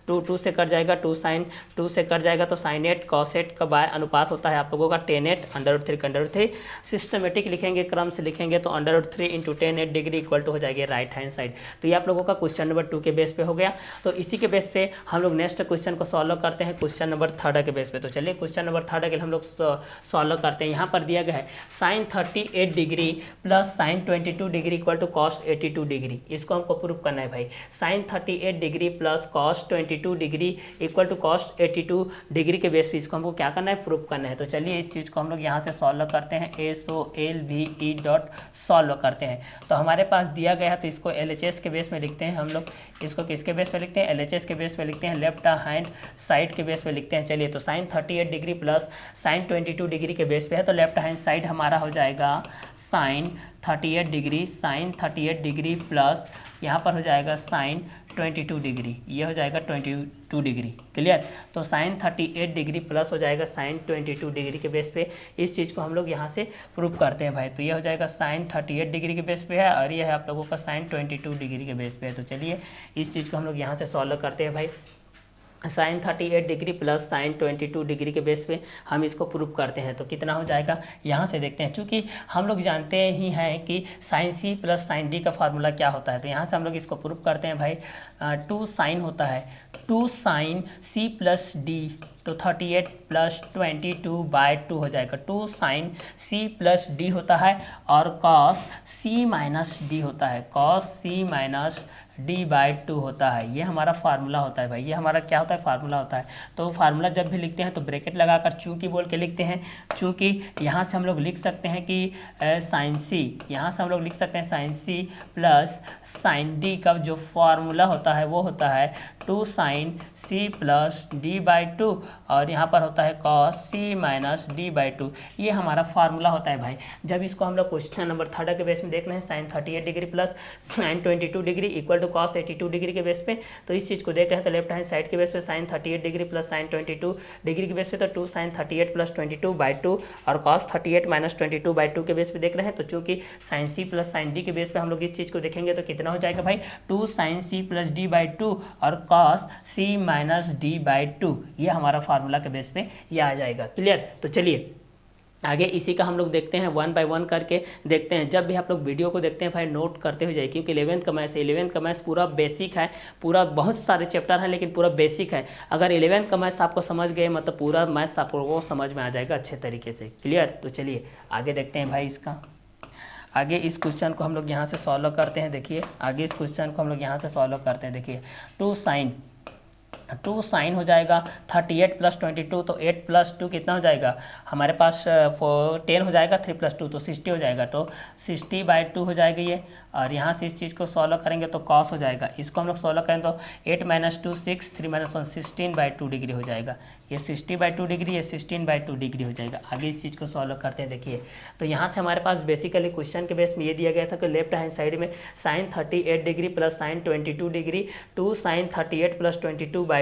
2 से कट जाएगा, 2 sin 2 से कट जाएगा तो sin 8 cos 8 का बाय अनुपात होता है आप लोगों का tan 8 √3 सिस्टमेटिक लिखेंगे, क्रम से लिखेंगे तो √3 into tan 8 degree equal to हो जाएगी राइट हैंड साइड। तो ये आप लोगों का क्वेश्चन नंबर 2 के बेस पे हो गया। तो इसी के बेस पे हम लोग नेक्स्ट क्वेश्चन को सॉल्व करते हैं क्वेश्चन नंबर 3 के बेस पे। तो चलिए क्वेश्चन नंबर 3 के लिए हम लोग सॉल्व करते हैं। यहाँ पर दिया गया है sine 38 degree plus sine 22 degree equal to cos 82 degree. इसको हमको प्रूव करना है भाई। Sine 38 degree plus cos 22 degree equal to cos 82 degree के बेस पे इसको हमको क्या करना है प्रूव करना है। तो चलिए इस चीज़ को हम लोग यहाँ से सॉल्व करते हैं, SOLVE डॉट सॉल्व करते हैं। तो हमारे पास दिया गया है तो इसको LHS के बेस में लिखते हैं हम लोग। इसको किसके बेस पे लिखते हैं LHS के बेस पे लिखते हैं, लेफ्ट हैंड साइड के बेस पे लिखते हैं। चलिए तो sine 38 degree plus sine 22 degree के बेस पे है तो लेफ्ट हैंड साइड हमारा हो जाएगा sine 38 degree, sine 38 degree plus यहाँ पर हो जाएगा साइन 22 डिग्री, ये हो जाएगा 22 डिग्री। क्लियर। तो साइन 38 डिग्री प्लस हो जाएगा साइन 22 डिग्री के बेस पे। इस चीज़ को हम लोग यहाँ से प्रूव करते हैं भाई। तो ये हो जाएगा साइन 38 डिग्री के बेस पे है और ये है आप लोगों का साइन 22 डिग्री के बेस पे है। तो चलिए इस चीज़ को हम लोग यहाँ से सॉल्व करते हैं भाई। Sine 38 degree plus sine 22 degree के बेस पे हम इसको प्रूव करते हैं। तो कितना हो जाएगा यहाँ से देखते हैं। चूँकि हम लोग जानते ही हैं कि sine C plus sine D का फार्मूला क्या होता है। तो यहाँ से हम लोग इसको प्रूव करते हैं भाई। 2 साइन होता है 2 साइन सी प्लस डी, तो 38 प्लस 22/2 हो जाएगा। 2 साइन सी प्लस डी होता है और कॉस सी माइनस डी होता है। कॉस सी माइनस d/2 होता है। ये हमारा फार्मूला होता है भाई, ये हमारा क्या होता है, फार्मूला होता है। तो फार्मूला जब भी लिखते हैं तो ब्रैकेट लगाकर चूंकि बोल के लिखते हैं। चूंकि यहाँ से हम लोग लिख सकते हैं कि साइन सी, यहाँ से हम लोग लिख सकते हैं sine C plus sine D का जो फार्मूला होता है वो होता है 2 साइन सी प्लस d/2 और यहाँ पर होता है cos c माइनस d/2। ये हमारा फार्मूला होता है भाई। जब इसको हम लोग क्वेश्चन नंबर 3 के बेस में देख रहे हैं sine 38 degree plus sine 22 degree equal to cos 82 degree के बेस पे, तो इस चीज़ को देख रहे हैं तो लेफ्ट हैंड साइड के बेस पे sine 38 degree plus sine 22 degree के बेस पे तो 2 साइन 38 प्लस 22/2 और cos 38 माइनस 22/2 के बेस पे देख रहे हैं। तो चूंकि sine C plus sine D के बेस पे हम लोग इस चीज़ को देखेंगे तो कितना हो जाएगा भाई, 2 साइन सी प्लस d/2 और cos c माइनस d/2। ये हमारा फार्मूला के बेस पे ये आ जाएगा। क्लियर। तो चलिए आगे इसी का हम लोग देखते हैं, 1 बाय 1 करके देखते हैं। जब भी आप लोग वीडियो को देखते हैं भाई नोट करते हुए जाइए, क्योंकि 11th का मैथ्स है। 11th का मैथ्स पूरा बेसिक है, पूरा बहुत सारे चैप्टर हैं लेकिन पूरा बेसिक है। अगर 11th का मैथ्स आपको समझ गए मतलब पूरा मैथ्स आपको वो समझ में आ जाएगा अच्छे तरीके से। क्लियर। तो चलिए आगे देखते हैं भाई इसका। आगे इस क्वेश्चन को हम लोग यहाँ से सॉल्व करते हैं। देखिए आगे इस क्वेश्चन को हम लोग यहाँ से सॉल्व करते हैं। देखिए 2 साइन हो जाएगा 38 प्लस 22, तो 8 प्लस 2 कितना हो जाएगा हमारे पास 10 हो जाएगा, 3 प्लस 2 तो 60 हो जाएगा। तो 60/2 हो जाएगा ये। और यहाँ से इस चीज़ को सॉल्व करेंगे तो cos हो जाएगा। इसको हम लोग सॉल्व करें तो 8 - 2 6, 3 - 1 16/2 डिग्री हो जाएगा। ये 60/2 डिग्री, ये 16/2 डिग्री हो जाएगा। आगे इस चीज़ को सॉल्व करते हैं। देखिए तो यहाँ से हमारे पास बेसिकली क्वेश्चन के बेस में ये दिया गया था कि लेफ्ट हैंड साइड में sine 38 degree plus sine 22 degree 2 sine 38 plus 22/2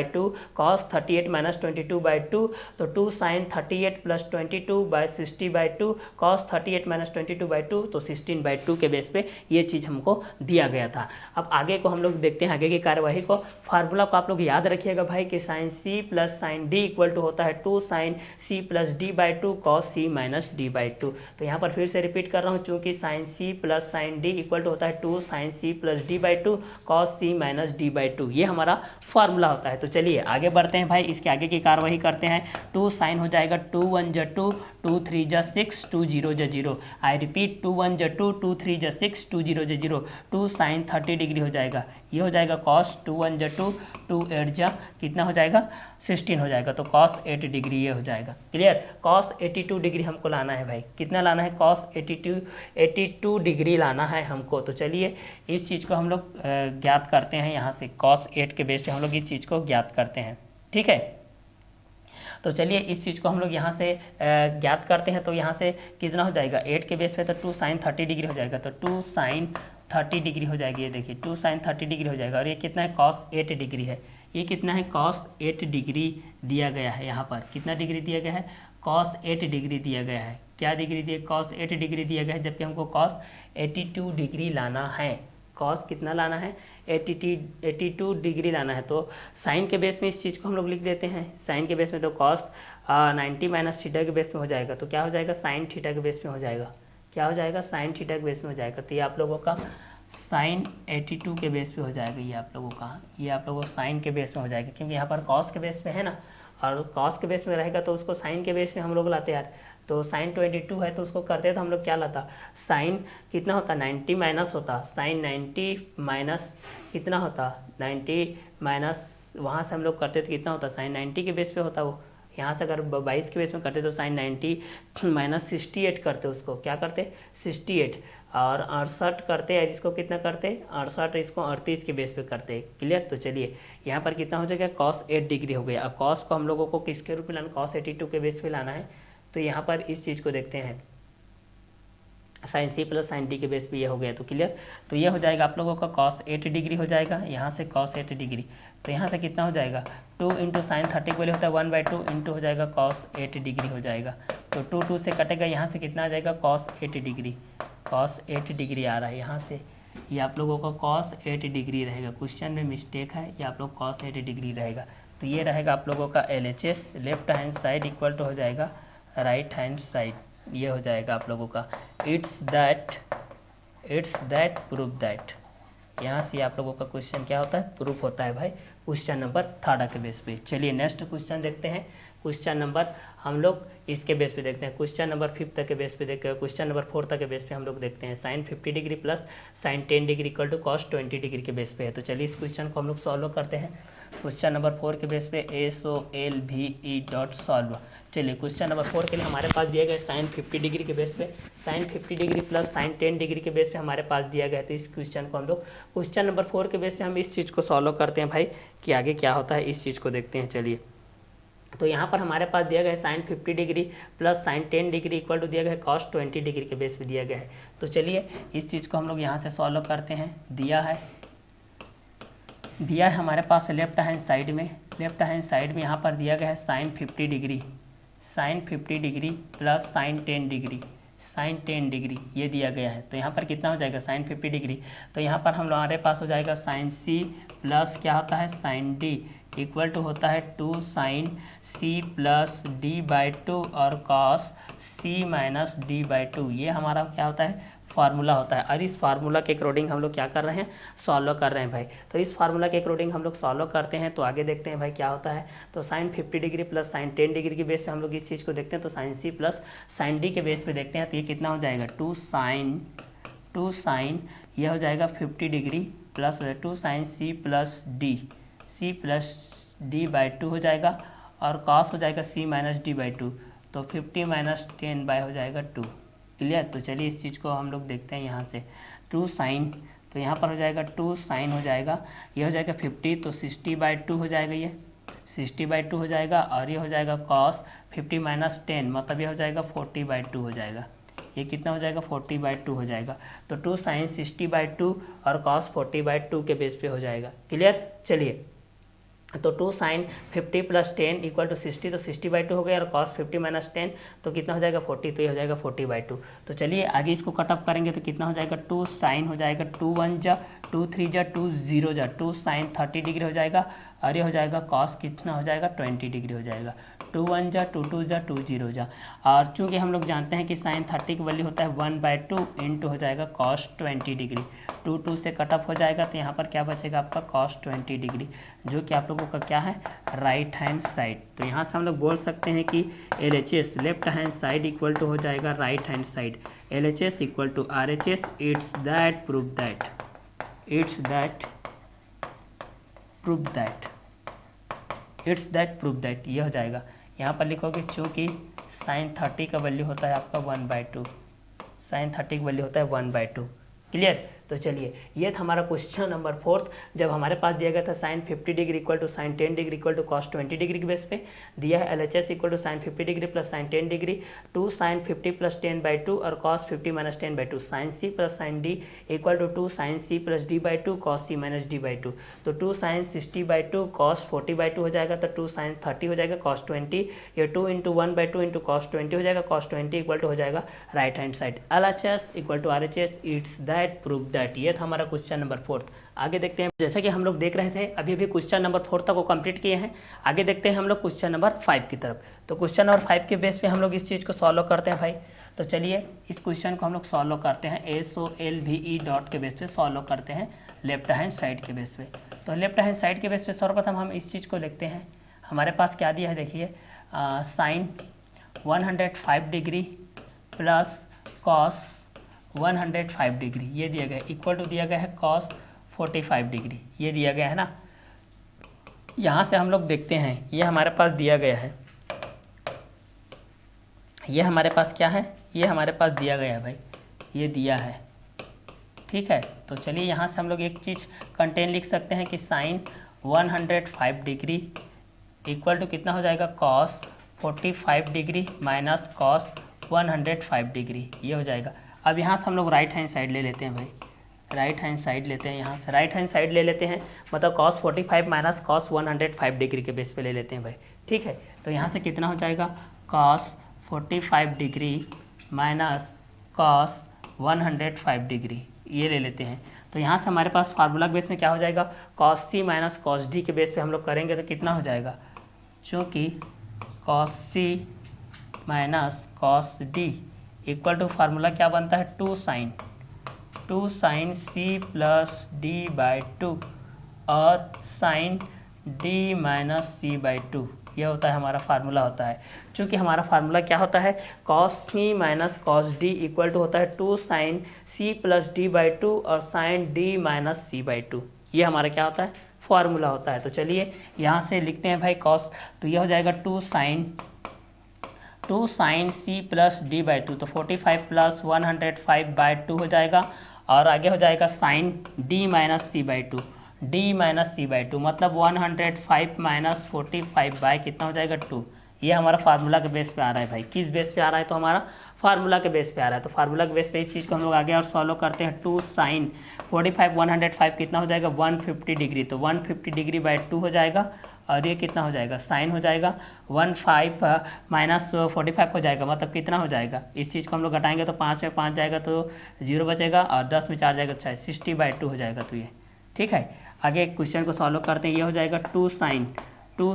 cos 38 minus 22/2, तो 2 साइन 38 प्लस 22/60/2 cos 38 माइनस 22/2 तो 16/2 के बेस पे ये चीज़ हमको दिया गया था। अब आगे को हम लोग देखते हैं आगे की कार्यवाही को। फार्मूला को आप लोग याद रखिएगा भाई कि sine C plus sine D equal to होता है 2 sine C plus d/2 cos c minus d/2। तो यहाँ पर फिर से रिपीट कर रहा हूँ, चूंकि sine C plus sine D equal to होता है 2 sine C plus d/2 cos c minus d/2। ये हमारा फार्मूला होता है। तो चलिए आगे बढ़ते हैं भाई, इसके आगे की कार्यवाही करते हैं। 2 साइन हो जाएगा 2 × 1 = 2, 2 × 3 = 6, 2 × 0 = 0। I repeat 2 × 1 = 2, 2 × 3 = 6, 2 × 0 = 0। 2 साइन 30 डिग्री हो जाएगा, ये हो जाएगा cos 2 × 1 = 2, 2 × 8 = कितना हो जाएगा 16 हो जाएगा। तो cos 8 डिग्री ये हो जाएगा। क्लियर। cos 82 डिग्री हमको लाना है भाई, कितना लाना है cos 82 डिग्री लाना है हमको। तो चलिए इस चीज़ को हम लोग ज्ञात करते हैं। यहाँ से cos 8 के बेस पे हम लोग इस चीज़ को ज्ञात करते हैं। ठीक है। तो चलिए इस चीज़ को हम लोग यहाँ से ज्ञात करते हैं। तो यहाँ से कितना हो जाएगा 8 के बेस पे तो 2 साइन 30 डिग्री हो जाएगा। तो 2 साइन 30 डिग्री हो जाएगी। ये देखिए 2 साइन 30 डिग्री हो जाएगा। और ये कितना है cos 8 डिग्री है। ये कितना है cos 8 डिग्री दिया गया है। यहाँ पर कितना डिग्री दिया गया है cos 8 डिग्री दिया गया है। क्या डिग्री दिया cos 8 डिग्री दिया गया है, जबकि हमको cos 82 डिग्री लाना है। cos कितना लाना है 82 डिग्री लाना है। तो साइन के बेस में इस चीज़ को हम लोग लिख देते हैं। साइन के बेस में तो cos 90 माइनस थीटा के बेस में हो जाएगा। तो क्या हो जाएगा साइन थीटा के बेस में हो जाएगा। क्या हो जाएगा साइन थीटा के बेस में हो जाएगा। तो ये आप लोगों का साइन 82 के बेस पे हो जाएगा। ये आप लोगों का ये आप लोगों को साइन के बेस में हो जाएगा, क्योंकि यहाँ पर cos के बेस पे है ना, और cos के बेस में रहेगा तो उसको साइन के बेस में हम लोग लाते यार। तो साइन 22 है तो उसको करते तो हम लोग क्या लाता, साइन कितना होता 90 माइनस होता, साइन 90 माइनस कितना होता 90 माइनस, वहाँ से हम लोग करते तो कितना होता साइन 90 के बेस पे होता वो। यहाँ से अगर 22 के बेस में करते तो साइन 90 माइनस 68 करते, उसको क्या करते 68, और 68 करते हैं जिसको कितना करते 68, इसको 38 के बेस पे करते हैं। क्लियर। तो चलिए यहाँ पर कितना हो जाएगा cos 8 डिग्री हो गया। अब cos को हम लोगों को किसके रूप में लाना, cos 82 के बेस पे लाना है। तो यहाँ पर इस चीज़ को देखते हैं sine C plus sine D के बेस पे ये हो गया। तो क्लियर। तो ये हो जाएगा आप लोगों का cos 8 डिग्री हो जाएगा। यहाँ से cos 8 डिग्री, तो यहाँ से कितना हो जाएगा 2 × साइन 30 के वैल्यू होता है 1/2 इंटू हो जाएगा cos 8 डिग्री हो जाएगा। तो 2 2 से कटेगा, यहाँ से कितना आ जाएगा cos 8 डिग्री। cos 8 डिग्री आ रहा है यहाँ से, ये आप लोगों का cos 8 डिग्री रहेगा। क्वेश्चन में मिस्टेक है, ये आप लोग cos 8 डिग्री रहेगा। तो ये रहेगा आप लोगों का LHS, left hand side equal to हो जाएगा राइट हैंड साइड। ये हो जाएगा आप लोगों का इट्स दैट प्रूफ दैट। यहाँ से आप लोगों का क्वेश्चन क्या होता है प्रूफ होता है भाई, क्वेश्चन नंबर 3 के बेस पे। चलिए नेक्स्ट क्वेश्चन देखते हैं। क्वेश्चन नंबर हम लोग इसके बेस पे देखते हैं, क्वेश्चन नंबर 5 तक के बेस पे देखते हैं, क्वेश्चन नंबर 4 तक के बेस पे हम लोग देखते हैं। Sine 50 degree plus sine 10 degree equal to cos 20 degree के बेस पे है। तो चलिए इस क्वेश्चन को हम लोग सॉल्व करते हैं। क्वेश्चन नंबर 4 के बेस पे SOLVE डॉट सॉल्व। चलिए क्वेश्चन नंबर 4 के लिए हमारे पास दिया गया साइन 50 डिग्री के बेस पे, sine 50 degree plus sine 10 degree के बेस पे हमारे पास दिया गया। तो इस क्वेश्चन को हम लोग क्वेश्चन नंबर 4 के बेस पे हम इस चीज़ को सॉल्व करते हैं भाई कि आगे क्या होता है, इस चीज़ को देखते हैं। चलिए तो यहाँ पर हमारे पास दिया गया है sine 50 degree plus sine 10 degree equal to दिया गया है कॉस 20 डिग्री के बेस पे दिया गया है। तो चलिए इस चीज़ को हम लोग यहाँ से सॉल्व करते हैं। दिया है हमारे पास लेफ्ट हैंड साइड में यहाँ पर दिया गया है sine 50 degree plus sine 10 degree ये दिया गया है। तो यहाँ पर कितना हो जाएगा साइन 50 डिग्री, तो यहाँ पर हमारे पास हो जाएगा साइन C प्लस क्या होता है साइन D इक्वल टू होता है 2 साइन C प्लस D/2 और कॉस C माइनस D/2। ये हमारा क्या होता है फार्मूला होता है। और इस फार्मूला के अकॉर्डिंग हम लोग क्या कर रहे हैं, सॉल्व कर रहे हैं भाई। तो इस फार्मूला के अकॉर्डिंग हम लोग सॉल्व करते हैं। तो आगे देखते हैं भाई क्या होता है। तो sine 50 degree plus sine 10 degree के बेस पे हम लोग इस चीज़ को देखते हैं। तो sine C plus sine D के बेस पे देखते हैं। तो ये कितना हो जाएगा 2 साइन ये हो जाएगा 50 degree plus 2 sine C plus D/2 हो जाएगा और कॉस हो जाएगा C माइनस D/2। तो 50 माइनस 10 बाय हो जाएगा 2। क्लियर। तो चलिए इस चीज़ को हम लोग देखते हैं यहाँ से 2 साइन, तो यहाँ पर हो जाएगा 2 साइन हो जाएगा, ये हो जाएगा 50 तो 60/2 हो जाएगा, ये 60/2 हो जाएगा और ये हो जाएगा कॉस 50 माइनस 10 मतलब ये हो जाएगा 40/2 हो जाएगा। ये कितना हो जाएगा 40/2 हो जाएगा। तो 2 साइन 60/2 और कॉस 40/2 के बेस पे हो जाएगा। क्लियर। चलिए तो 2 साइन 50 प्लस 10 इक्वल टू 60 तो 60/2 हो गया और कॉस 50 माइनस 10 तो कितना हो जाएगा 40 तो ये हो जाएगा 40/2। तो चलिए आगे इसको कटअप करेंगे तो कितना हो जाएगा 2 साइन हो जाएगा 2 1 जा 2 3 जा 2 0 जा 2 साइन 30 डिग्री हो जाएगा और ये हो जाएगा कॉस कितना हो जाएगा 20 डिग्री हो जाएगा। 2 1 जा 2 2 जा 2 0 जा और चूँकि हम लोग जानते हैं कि साइन 30 की वैल्यू होता है 1/2 इंटू हो जाएगा कॉस 20 डिग्री। 2 2 से कटअप हो जाएगा तो यहाँ पर क्या बचेगा आपका कॉस 20 डिग्री जो कि आप लोगों का क्या है राइट हैंड साइड। तो यहाँ से हम लोग बोल सकते हैं कि LHS left hand side equal to हो जाएगा right hand side. LHS equal to RHS it's that prove that ये हो जाएगा। यहाँ पर लिखोगे चूँकि साइन 30 का वैल्यू होता है आपका 1/2, साइन 30 का वैल्यू होता है 1/2। क्लियर। तो चलिए ये था हमारा क्वेश्चन नंबर 4 जब हमारे पास दिया गया था sine 50 degree equal to sine 10 degree equal to cos 20 degree के बेस पे दिया है LHS equal to sine 50 degree plus sine 10 degree 2 sine 50 plus 10/2 और cos 50 minus 10/2 sine C plus sine D equal to 2 sine C plus D/2 cos C minus D/2। तो 2 sign 60/2 cos 40/2 हो जाएगा तो 2 sign 30 हो जाएगा कॉस 20 ये 2 into 1/2 into cos 20 हो जाएगा। कॉस 20 इक्वल टू हो जाएगा right hand side. LHS equal to RHS it's that prove that. ये था हमारा क्वेश्चन नंबर 4। आगे देखते हैं जैसा कि हम लोग देख रहे थे अभी क्वेश्चन नंबर 4 तक को कंप्लीट किए हैं। आगे देखते हैं हम लोग क्वेश्चन नंबर 5 की तरफ। तो क्वेश्चन नंबर 5 के बेस पे हम लोग इस चीज़ को सॉल्व करते हैं भाई। तो चलिए इस क्वेश्चन को हम लोग सॉल्व करते हैं SOLVE डॉट के बेस पे सॉल्व करते हैं लेफ्ट हैंड साइड के बेस पे। तो लेफ्ट हैंड साइड के बेस पे सर्वप्रथम हम इस चीज़ को लिखते हैं। हमारे पास क्या दिया है देखिए sine 105 degree plus cos 105 degree ये दिया गया इक्वल टू दिया गया है कॉस 45 डिग्री ये दिया गया है ना। यहाँ से हम लोग देखते हैं ये हमारे पास दिया गया है, ये हमारे पास क्या है ये हमारे पास दिया गया है भाई, ये दिया है। ठीक है। तो चलिए यहाँ से हम लोग एक चीज़ कंटेन लिख सकते हैं कि साइन 105 डिग्री इक्वल टू कितना हो जाएगा cos 45 degree minus cos 105 degree ये हो जाएगा। अब यहाँ से हम लोग राइट हैंड साइड ले लेते हैं भाई, राइट हैंड साइड लेते हैं, यहाँ से राइट हैंड साइड ले लेते हैं मतलब कॉस 45 माइनस कॉस 105 डिग्री के बेस पे ले लेते हैं भाई। ठीक है। तो यहाँ से कितना हो जाएगा cos 45 degree minus cos 105 degree ये ले लेते हैं। तो यहाँ से हमारे पास फार्मूला के बेस में क्या हो जाएगा cos C minus cos D के बेस पे हम लोग करेंगे तो कितना हो जाएगा चूँकि cos C minus cos D equal to formula क्या बनता है 2 साइन C प्लस D/2 और साइन D माइनस C/2 ये होता है हमारा फार्मूला होता है। चूँकि हमारा फार्मूला क्या होता है, cos c minus cos D equal to होता है 2 sine c plus D by 2 और sine d minus C by 2। ये हमारा क्या होता है, फार्मूला होता है। तो चलिए यहाँ से लिखते हैं भाई cos, तो ये हो जाएगा 2 sine c plus D by 2, तो 45 प्लस 105 बाई 2 हो जाएगा, और आगे हो जाएगा sine d minus C by 2, D minus C by 2, मतलब 105 माइनस 45 बाई कितना हो जाएगा 2। ये हमारा फार्मूला के बेस पे आ रहा है भाई। किस बेस पे आ रहा है, तो हमारा फार्मूला के बेस पे आ रहा है। तो फार्मूला के बेस पे इस चीज़ को हम लोग आगे और सॉल्व करते हैं। 2 साइन 45 105 कितना हो जाएगा 150 डिग्री, तो 150 डिग्री बाई 2 हो जाएगा, और ये कितना हो जाएगा साइन हो जाएगा 15 माइनस 45 हो जाएगा, मतलब कितना हो जाएगा, इस चीज़ को हम लोग घटाएंगे तो 5 में 5 जाएगा तो 0 बचेगा, और 10 में 4 जाएगा तो 60 बाई 2 हो जाएगा। तो ये ठीक है। आगे क्वेश्चन को सॉल्व करते हैं। ये हो जाएगा 2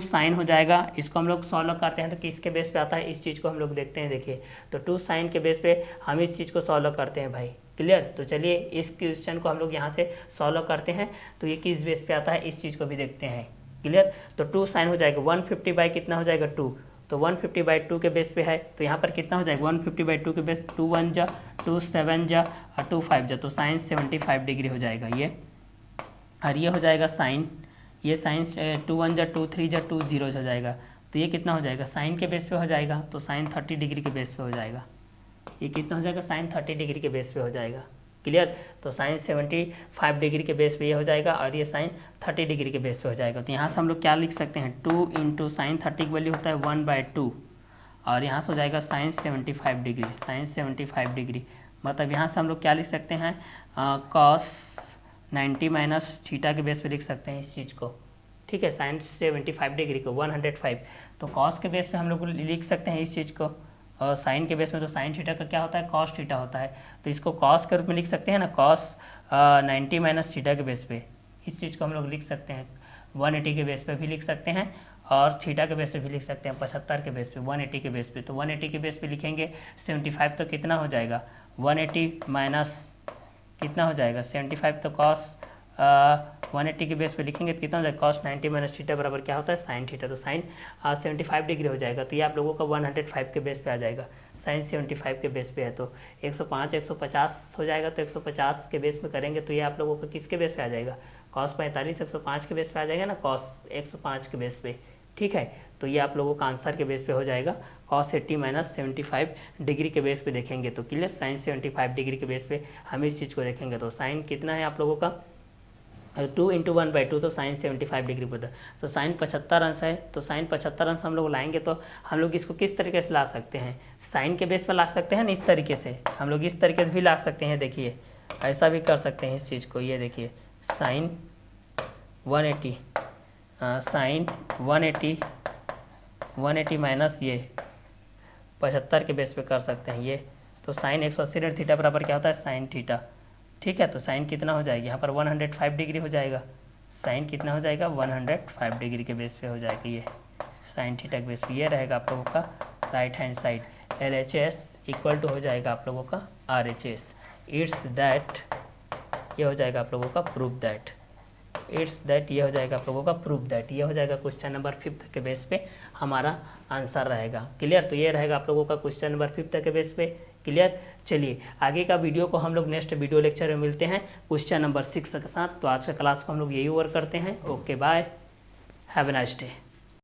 साइन हो जाएगा, इसको हम लोग सॉल्व करते हैं तो किसके बेस पे आता है, इस चीज़ को हम लोग देखते हैं। देखिए तो 2 साइन के बेस पे हम इस चीज़ को सॉल्व करते हैं भाई। क्लियर। तो चलिए इस क्वेश्चन को हम लोग यहाँ से सॉल्व करते हैं, तो ये किस बेस पे आता है इस चीज़ को भी देखते हैं। क्लियर। तो 2 साइन हो जाएगा 150 बाई कितना हो जाएगा 2, तो 150 बाई 2 के बेस पे है, तो यहाँ पर कितना हो जाएगा 150 बाई 2 के बेस 2 1 जा 2 7 जा और 2 5 जा, तो साइन 75 डिग्री हो जाएगा ये। और ये हो जाएगा साइन, ये साइन 2 1 जा 2 3 जा 2 0 हो जाएगा, तो ये कितना हो जाएगा साइन के बेस पे हो जाएगा, तो साइन 30 डिग्री के बेस पे हो जाएगा। ये कितना हो जाएगा साइन 30 डिग्री के बेस पे हो जाएगा। क्लियर। तो साइन 75 डिग्री के बेस पे ये हो जाएगा, और ये साइन 30 डिग्री के बेस पे हो जाएगा। तो यहाँ से हम लोग क्या लिख सकते हैं, 2 इंटू साइन 30 की वैल्यू होता है 1/2, और यहाँ से हो जाएगा साइन 75 डिग्री, साइन 75 डिग्री, मतलब यहाँ से हम लोग क्या लिख सकते हैं, कॉस 90 माइनस थीटा के बेस पे लिख सकते हैं इस चीज़ को। ठीक है, साइन 75 डिग्री को 105, तो कॉस के बेस पे हम लोग लिख सकते हैं इस चीज़ को, और साइन के बेस में तो साइन थीटा का क्या होता है कॉस थीटा होता है, तो इसको कॉस के रूप में लिख सकते हैं ना, कॉस 90 माइनस थीटा के बेस पे इस चीज़ को हम लोग लिख सकते हैं। 180 के बेस पे भी लिख सकते हैं, और थीटा के बेस पे भी लिख सकते हैं, 75 के बेस पे, 180 के बेस पे। तो 180 के बेस पे लिखेंगे 75, तो कितना हो जाएगा 180 माइनस कितना हो जाएगा 75, तो कॉस 180 के बेस पे लिखेंगे तो कितना हो जाएगा कॉस 90 माइनस थीटा बराबर क्या होता है साइन थीटा, तो साइन 75 डिग्री हो जाएगा। तो ये आप लोगों का 105 के बेस पे आ जाएगा, साइन 75 के बेस पे है, तो 105 150 हो जाएगा, तो 150 के बेस में करेंगे तो ये आप लोगों का किसके बेस पे आ जाएगा, कॉस 45 105 के बेस पे आ जाएगा ना, कॉस 105 के बेस पे। ठीक है, तो ये आप लोगों का आंसर के बेस पे हो जाएगा, कॉस 80 माइनस 75 डिग्री के बेस पे देखेंगे तो क्लियर, साइन 75 डिग्री के बेस पे हम इस चीज़ को देखेंगे। तो साइन कितना है आप लोगों का 2 इंटू 1/2, तो साइन 75 डिग्री होता है, तो साइन 75 अंश है, तो साइन 75 अंश हम लोग लाएंगे तो हम लोग इसको किस तरीके से ला सकते हैं, साइन के बेस पर ला सकते हैं ना, इस तरीके से हम लोग इस तरीके से भी ला सकते हैं। देखिए ऐसा भी कर सकते हैं इस चीज़ को, ये देखिए साइन 180 साइन 180 माइनस ये 75 के बेस पे कर सकते हैं ये, तो साइन 180 थीटा बराबर क्या होता है साइन थीटा। ठीक है, तो साइन कितना हो जाएगा यहाँ पर 105 डिग्री हो जाएगा, साइन कितना हो जाएगा 105 डिग्री के बेस पे हो जाएगा ये साइन थीटा के बेस पे। ये रहेगा आप लोगों का right hand side, LHS equal to हो जाएगा आप लोगों का RHS, इट्स दैट ये हो जाएगा आप लोगों का प्रूफ दैट, इट्स दैट ये हो जाएगा आप लोगों का प्रूफ दैट, ये हो जाएगा क्वेश्चन नंबर 5 के बेस पे हमारा आंसर रहेगा। क्लियर। तो ये रहेगा आप लोगों का क्वेश्चन नंबर 5 के बेस पे। क्लियर। चलिए आगे का वीडियो को हम लोग नेक्स्ट वीडियो लेक्चर में मिलते हैं क्वेश्चन नंबर 6 के साथ। तो आज का क्लास को हम लोग यही ओवर करते हैं। Okay bye, have a nice day.